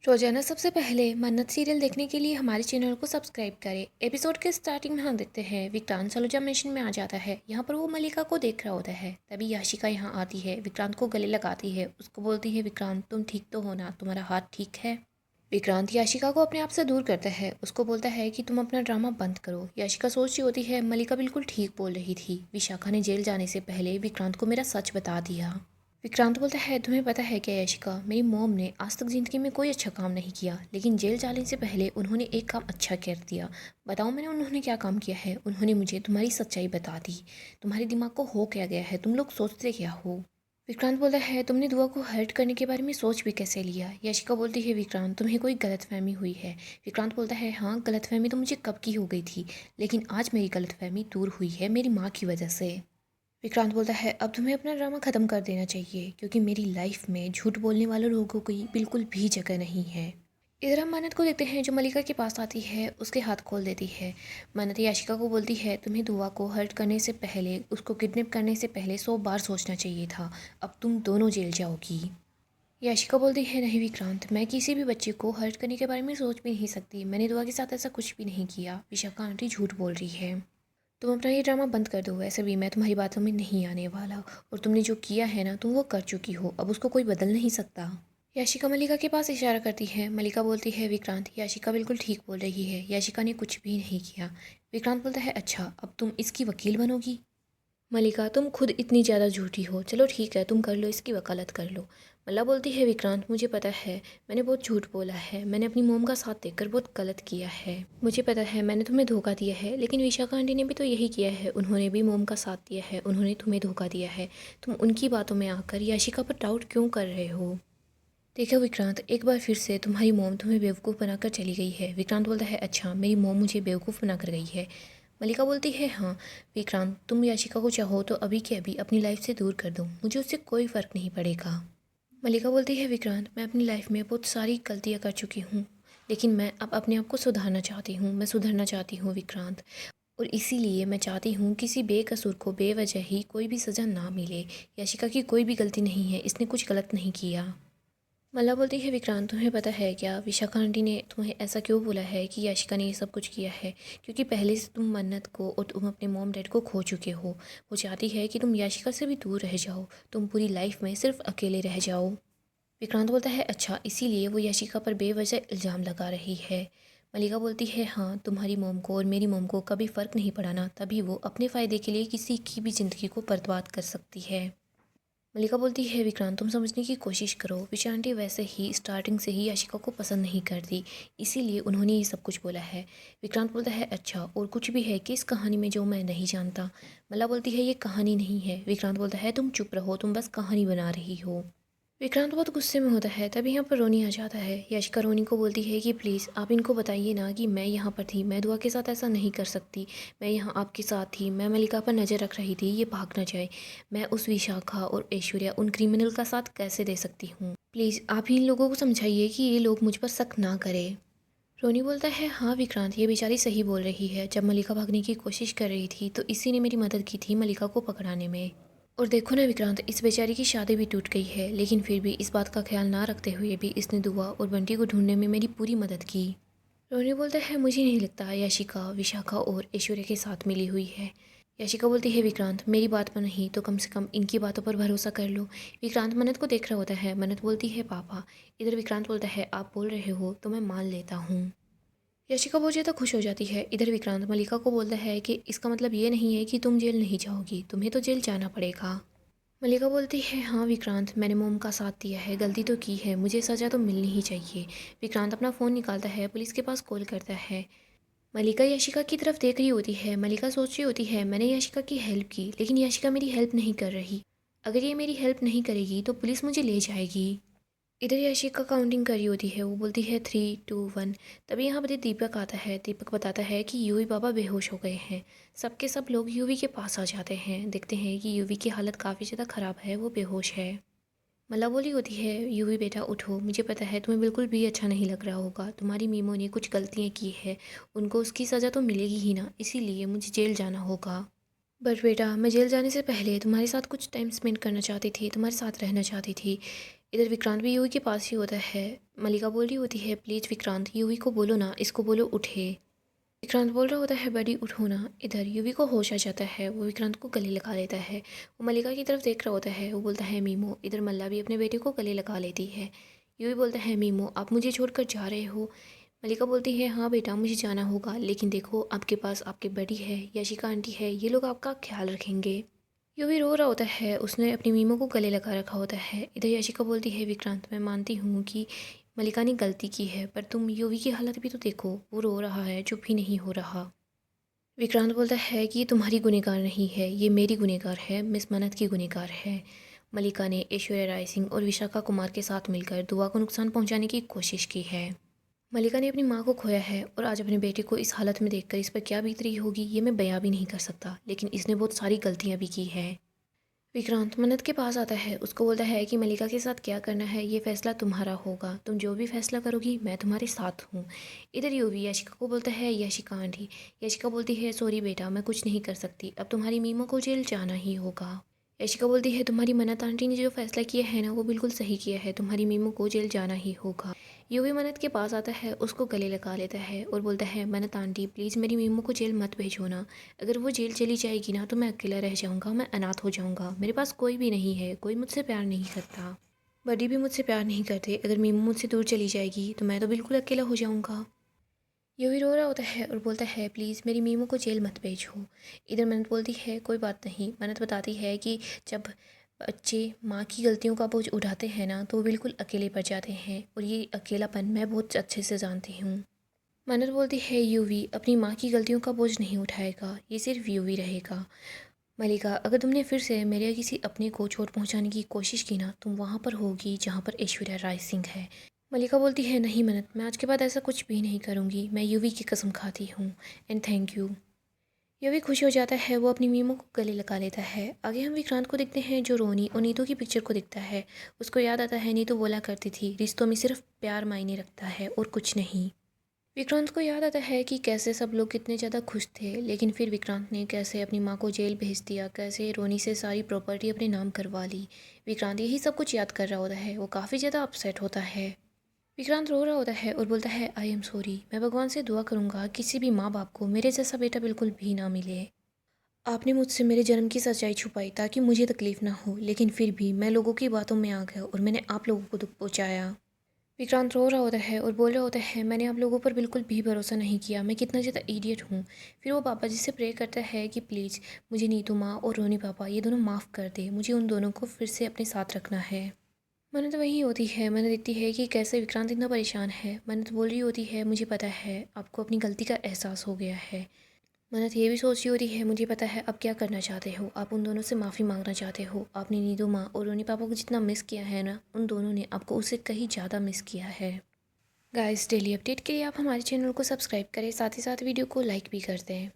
रोजाना सबसे पहले मन्नत सीरियल देखने के लिए हमारे चैनल को सब्सक्राइब करें। एपिसोड के स्टार्टिंग में हम देखते हैं विक्रांत सलूजा मिशन में आ जाता है। यहाँ पर वो मलिका को देख रहा होता है। तभी याशिका यहाँ आती है, विक्रांत को गले लगाती है, उसको बोलती है विक्रांत तुम ठीक तो हो ना, तुम्हारा हाथ ठीक है। विक्रांत याशिका को अपने आप से दूर करता है, उसको बोलता है कि तुम अपना ड्रामा बंद करो। याशिका सोच रही होती है मलिका बिल्कुल ठीक बोल रही थी, विशाखा ने जेल जाने से पहले विक्रांत को मेरा सच बता दिया। विक्रांत बोलता है तुम्हें पता है क्या याशिका, मेरी मॉम ने आज तक ज़िंदगी में कोई अच्छा काम नहीं किया, लेकिन जेल जाने से पहले उन्होंने एक काम अच्छा कर दिया। बताओ मैंने उन्होंने क्या काम किया है। उन्होंने मुझे तुम्हारी सच्चाई बता दी। तुम्हारे दिमाग को हो क्या गया है, तुम लोग सोचते क्या हो। विक्रांत बोलता है तुमने दुआ को हर्ट करने के बारे में सोच भी कैसे लिया। याशिका बोलती है विक्रांत तुम्हें कोई गलतफहमी हुई है। विक्रांत बोलता है हाँ, गलतफहमी तो मुझे कब की हो गई थी, लेकिन आज मेरी गलतफहमी दूर हुई है मेरी माँ की वजह से। विक्रांत बोलता है अब तुम्हें अपना ड्रामा ख़त्म कर देना चाहिए, क्योंकि मेरी लाइफ में झूठ बोलने वाले लोगों की बिल्कुल भी जगह नहीं है। इधर हम मानत को देखते हैं जो मलिका के पास आती है, उसके हाथ खोल देती है। मानत याशिका को बोलती है तुम्हें दुआ को हर्ट करने से पहले, उसको किडनैप करने से पहले 100 बार सोचना चाहिए था। अब तुम दोनों जेल जाओगी। याशिका बोलती है नहीं विक्रांत, मैं किसी भी बच्चे को हर्ट करने के बारे में सोच भी नहीं सकती। मैंने दुआ के साथ ऐसा कुछ भी नहीं किया। विशाखा आंटी झूठ बोल रही है। तुम अपना ये ड्रामा बंद कर दो, वैसे भी मैं तुम्हारी बातों में नहीं आने वाला। और तुमने जो किया है ना, तुम वो कर चुकी हो, अब उसको कोई बदल नहीं सकता। याशिका मलिका के पास इशारा करती है। मलिका बोलती है विक्रांत याशिका बिल्कुल ठीक बोल रही है, याशिका ने कुछ भी नहीं किया। विक्रांत बोलता है अच्छा, अब तुम इसकी वकील बनोगी। मलिका तुम खुद इतनी ज़्यादा झूठी हो, चलो ठीक है तुम कर लो, इसकी वकालत कर लो। मल्ला बोलती है विक्रांत मुझे पता है मैंने बहुत झूठ बोला है, मैंने अपनी मोम का साथ देकर बहुत गलत किया है। मुझे पता है मैंने तुम्हें धोखा दिया है, लेकिन विशाखा आंटी ने भी तो यही किया है, उन्होंने भी मोम का साथ दिया है, उन्होंने तुम्हें धोखा दिया है। तुम उनकी बातों में आकर याशिका पर डाउट क्यों कर रहे हो। देखो विक्रांत, एक बार फिर से तुम्हारी मोम तुम्हें बेवकूफ़ बनाकर चली गई है। विक्रांत बोलता है अच्छा, मेरी मोम मुझे बेवकूफ़ बनाकर गई है। मलिका बोलती है हाँ विक्रांत, तुम याशिका को चाहो तो अभी के अभी अपनी लाइफ से दूर कर दो, मुझे उससे कोई फ़र्क नहीं पड़ेगा। मलिका बोलती है विक्रांत मैं अपनी लाइफ में बहुत सारी गलतियाँ कर चुकी हूँ, लेकिन मैं अब अपने आप को सुधारना चाहती हूँ, मैं सुधरना चाहती हूँ विक्रांत। और इसीलिए मैं चाहती हूँ किसी बेकसूर को बेवजह ही कोई भी सज़ा ना मिले। याशिका की कोई भी गलती नहीं है, इसने कुछ गलत नहीं किया। मला बोलती है विक्रांत तुम्हें पता है क्या, विशाखा आंटी ने तुम्हें ऐसा क्यों बोला है कि याशिका ने ये सब कुछ किया है, क्योंकि पहले से तुम मन्नत को और तुम अपने मॉम डैड को खो चुके हो। वो चाहती है कि तुम याशिका से भी दूर रह जाओ, तुम पूरी लाइफ में सिर्फ अकेले रह जाओ। विक्रांत बोलता है अच्छा, इसीलिए वो याशिका पर बेवजह इल्ज़ाम लगा रही है। मलिका बोलती है हाँ, तुम्हारी मोम को और मेरी मोम को कभी फ़र्क नहीं पड़ा ना, तभी वो अपने फ़ायदे के लिए किसी की भी ज़िंदगी को बर्बाद कर सकती है। मलिका बोलती है विक्रांत तुम समझने की कोशिश करो, विशा आंटी वैसे ही स्टार्टिंग से ही याशिका को पसंद नहीं करती, इसीलिए उन्होंने ये सब कुछ बोला है। विक्रांत बोलता है अच्छा, और कुछ भी है कि इस कहानी में जो मैं नहीं जानता। मला बोलती है ये कहानी नहीं है। विक्रांत बोलता है तुम चुप रहो, तुम बस कहानी बना रही हो। विक्रांत बहुत गुस्से में होता है। तभी यहाँ पर रोनी आ जाता है। याशिका रोनी को बोलती है कि प्लीज़ आप इनको बताइए ना कि मैं यहाँ पर थी, मैं दुआ के साथ ऐसा नहीं कर सकती। मैं यहाँ आपके साथ थी, मैं मलिका पर नज़र रख रही थी ये भाग ना जाए। मैं उस विशाखा और ऐश्वर्या उन क्रिमिनल का साथ कैसे दे सकती हूँ। प्लीज़ आप ही इन लोगों को समझाइए कि ये लोग मुझ पर शक ना करें। रोनी बोलता है हाँ विक्रांत, ये बेचारी सही बोल रही है। जब मलिका भागने की कोशिश कर रही थी तो इसी ने मेरी मदद की थी मलिका को पकड़ाने में। और देखो ना विक्रांत, इस बेचारी की शादी भी टूट गई है, लेकिन फिर भी इस बात का ख्याल ना रखते हुए भी इसने दुआ और बंटी को ढूंढने में मेरी पूरी मदद की। रोनी बोलता है मुझे नहीं लगता याशिका विशाखा और ऐश्वर्या के साथ मिली हुई है। याशिका बोलती है विक्रांत मेरी बात पर नहीं तो कम से कम इनकी बातों पर भरोसा कर लो। विक्रांत मन्नत को देख रहा होता है। मन्नत बोलती है पापा। इधर विक्रांत बोलता है आप बोल रहे हो तो मैं मान लेता हूँ। यशिका बहुत ज़्यादा खुश हो जाती है। इधर विक्रांत मलिका को बोलता है कि इसका मतलब ये नहीं है कि तुम जेल नहीं जाओगी, तुम्हें तो जेल जाना पड़ेगा। मलिका बोलती है हाँ विक्रांत, मैंने मोम का साथ दिया है, गलती तो की है, मुझे सज़ा तो मिलनी ही चाहिए। विक्रांत अपना फ़ोन निकालता है, पुलिस के पास कॉल करता है। मलिका याशिका की तरफ देख रही होती है। मलिका सोच रही होती है मैंने याशिका की हेल्प की, लेकिन याशिका मेरी हेल्प नहीं कर रही। अगर ये मेरी हेल्प नहीं करेगी तो पुलिस मुझे ले जाएगी। इधर याशिका काउंटिंग कर रही होती है। वो बोलती है 3 2 1। तभी यहाँ पर दीपक आता है। दीपक बताता है कि यूवी बाबा बेहोश हो गए हैं। सबके सब लोग यूवी के पास आ जाते हैं। देखते हैं कि यूवी की हालत काफ़ी ज़्यादा ख़राब है, वो बेहोश है। मला बोली होती है यूवी बेटा उठो, मुझे पता है तुम्हें बिल्कुल भी अच्छा नहीं लग रहा होगा, तुम्हारी मीमो ने कुछ गलतियाँ की है, उनको उसकी सज़ा तो मिलेगी ही ना, इसीलिए मुझे जेल जाना होगा। बट बेटा मैं जेल जाने से पहले तुम्हारे साथ कुछ टाइम स्पेंड करना चाहती थी, तुम्हारे साथ रहना चाहती थी। इधर विक्रांत भी यूवी के पास ही होता है। मलिका बोल रही होती है, प्लीज़ विक्रांत यूवी को बोलो ना, इसको बोलो उठे। विक्रांत बोल रहा होता है, बड़ी उठो ना। इधर यूवी को होश आ जाता है, वो विक्रांत को गले लगा लेता है। वो मलिका की तरफ देख रहा होता है, वो बोलता है मीमो। इधर मल्ला भी अपने बेटे को गले लगा लेती है। यूवी बोलता है, मीमो आप मुझे छोड़कर जा रहे हो। मलिका बोलती है, हाँ बेटा मुझे जाना होगा, लेकिन देखो आपके पास आपकी बड़ी है, यशिका आंटी है, ये लोग आपका ख्याल रखेंगे। यूवी रो रहा होता है, उसने अपनी मीमो को गले लगा रखा होता है। इधर यशिका बोलती है, विक्रांत मैं मानती हूँ कि मलिका ने गलती की है, पर तुम यूवी की हालत भी तो देखो, वो रो रहा है, चुप ही नहीं हो रहा। विक्रांत बोलता है कि ये तुम्हारी गुनहगार नहीं है, ये मेरी गुनहगार है, मिस मन्नत की गुनहगार है। मलिका ने ऐश्वर्या राय सिंह और विशाखा कुमार के साथ मिलकर दुआ को नुकसान पहुंचाने की कोशिश की है। मलिका ने अपनी माँ को खोया है और आज अपने बेटे को इस हालत में देखकर इस पर क्या बीत रही होगी ये मैं बयां भी नहीं कर सकता, लेकिन इसने बहुत सारी गलतियां भी की है। विक्रांत मन्नत के पास आता है, उसको बोलता है कि मलिका के साथ क्या करना है ये फैसला तुम्हारा होगा, तुम जो भी फैसला करोगी मैं तुम्हारे साथ हूँ। इधर यूवी यशिका को बोलता है, यशिका आंटी। यशिका बोलती है, सॉरी बेटा मैं कुछ नहीं कर सकती, अब तुम्हारी मीमो को जेल जाना ही होगा। यशिका बोलती है, तुम्हारी मन्नत आंटी ने जो फैसला किया है ना वो बिल्कुल सही किया है, तुम्हारी मीमो को जेल जाना ही होगा। यूवी मन्नत के पास आता है, उसको गले लगा लेता है और बोलता है, मन्नत आंटी प्लीज़ मेरी मीमो को जेल मत भेजो ना, अगर वो जेल चली जाएगी ना तो मैं अकेला रह जाऊँगा, मैं अनाथ हो जाऊँगा, मेरे पास कोई भी नहीं है, कोई मुझसे प्यार नहीं करता, बड़ी भी मुझसे प्यार नहीं करते, अगर मीमो मुझसे दूर चली जाएगी तो मैं तो बिल्कुल अकेला हो जाऊँगा। यूवी रो रहा होता है और बोलता है, प्लीज़ मेरी मीमो को जेल मत भेजो। इधर मन्नत बोलती है, कोई बात नहीं। मन्नत बताती है कि जब बच्चे माँ की गलतियों का बोझ उठाते हैं ना तो वो बिल्कुल अकेले पड़ जाते हैं, और ये अकेलापन मैं बहुत अच्छे से जानती हूँ। मन्नत बोलती है, यूवी अपनी माँ की गलतियों का बोझ नहीं उठाएगा, ये सिर्फ यूवी रहेगा। मलिका अगर तुमने फिर से मेरे या किसी अपने को चोट पहुँचाने की कोशिश की ना, तुम वहाँ पर होगी जहाँ पर ऐश्वर्या राय सिंह है। मलिका बोलती है, नहीं मन्नत मैं आज के बाद ऐसा कुछ भी नहीं करूँगी, मैं यूवी की कसम खाती हूँ, एंड थैंक यू। यूवी खुश हो जाता है, वो अपनी मीमो को गले लगा लेता है। आगे हम विक्रांत को देखते हैं जो रोनी और नीतू की पिक्चर को देखता है। उसको याद आता है, नीतू बोला करती थी रिश्तों में सिर्फ प्यार मायने रखता है और कुछ नहीं। विक्रांत को याद आता है कि कैसे सब लोग कितने ज़्यादा खुश थे, लेकिन फिर विक्रांत ने कैसे अपनी माँ को जेल भेज दिया, कैसे रोनी से सारी प्रॉपर्टी अपने नाम करवा ली। विक्रांत यही सब कुछ याद कर रहा होता है, वो काफ़ी ज़्यादा अपसेट होता है। विक्रांत रो रहा होता है और बोलता है, आई एम सॉरी, मैं भगवान से दुआ करूँगा किसी भी माँ बाप को मेरे जैसा बेटा बिल्कुल भी ना मिले। आपने मुझसे मेरे जन्म की सच्चाई छुपाई ताकि मुझे तकलीफ ना हो, लेकिन फिर भी मैं लोगों की बातों में आ गया और मैंने आप लोगों को दुख पहुँचाया। विक्रांत रो रहा होता है और बोल रहा होता है, मैंने आप लोगों पर बिल्कुल भी भरोसा नहीं किया, मैं कितना ज़्यादा इडियट हूँ। फिर वो पापा जी से प्रे करता है कि प्लीज़ मुझे नीतू माँ और रोनी पापा ये दोनों माफ़ कर दे, मुझे उन दोनों को फिर से अपने साथ रखना है। मन्नत वही होती है, मन्नत देखती है कि कैसे विक्रांत इतना परेशान है। मन्नत बोल रही होती है, मुझे पता है आपको अपनी गलती का एहसास हो गया है। मन्नत ये भी सोच रही होती है, मुझे पता है आप क्या करना चाहते हो, आप उन दोनों से माफ़ी मांगना चाहते हो। आपने नीतू माँ और रोनी पापा को जितना मिस किया है ना, उन दोनों ने आपको उससे कहीं ज़्यादा मिस किया है। गाइस डेली अपडेट के लिए आप हमारे चैनल को सब्सक्राइब करें, साथ ही साथ वीडियो को लाइक भी कर दें।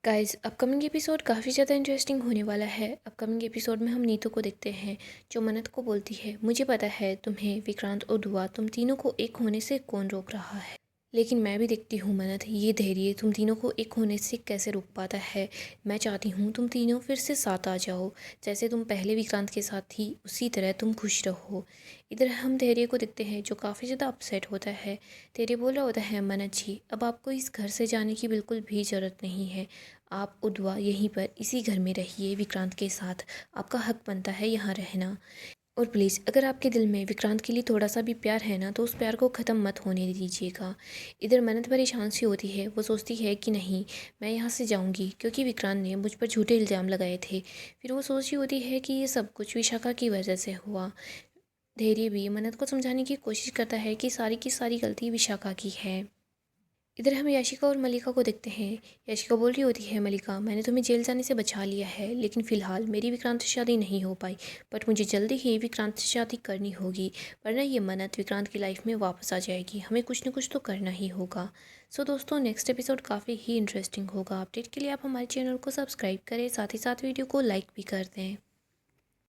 गाइस अपकमिंग एपिसोड काफ़ी ज़्यादा इंटरेस्टिंग होने वाला है। अपकमिंग एपिसोड में हम नीतू को देखते हैं जो मन्नत को बोलती है, मुझे पता है तुम्हें, विक्रांत और दुआ, तुम तीनों को एक होने से कौन रोक रहा है, लेकिन मैं भी देखती हूँ मन्नत ये धैर्य तुम तीनों को एक होने से कैसे रोक पाता है। मैं चाहती हूँ तुम तीनों फिर से साथ आ जाओ, जैसे तुम पहले विक्रांत के साथ थी उसी तरह तुम खुश रहो। इधर हम धैर्य को देखते हैं जो काफ़ी ज़्यादा अपसेट होता है। धैर्य बोल रहा होता है, मन्नत जी अब आपको इस घर से जाने की बिल्कुल भी ज़रूरत नहीं है, आप उद्वा यहीं पर इसी घर में रहिए विक्रांत के साथ, आपका हक बनता है यहाँ रहना। और प्लीज़ अगर आपके दिल में विक्रांत के लिए थोड़ा सा भी प्यार है ना तो उस प्यार को ख़त्म मत होने दीजिएगा। इधर मन्नत परेशान सी होती है, वो सोचती है कि नहीं मैं यहाँ से जाऊँगी क्योंकि विक्रांत ने मुझ पर झूठे इल्ज़ाम लगाए थे। फिर वो सोच रही होती है कि ये सब कुछ विशाखा की वजह से हुआ। धैर्य भी मन्नत को समझाने की कोशिश करता है कि सारी की सारी गलती विशाखा की है। इधर हम याशिका और मलिका को देखते हैं। याशिका बोल रही होती है, मलिका मैंने तुम्हें जेल जाने से बचा लिया है, लेकिन फ़िलहाल मेरी विक्रांत से शादी नहीं हो पाई, बट मुझे जल्दी ही विक्रांत से शादी करनी होगी, वरना ये मन्नत विक्रांत की लाइफ में वापस आ जाएगी, हमें कुछ न कुछ तो करना ही होगा। सो दोस्तों नेक्स्ट एपिसोड काफ़ी ही इंटरेस्टिंग होगा। अपडेट के लिए आप हमारे चैनल को सब्सक्राइब करें, साथ ही साथ वीडियो को लाइक भी कर दें।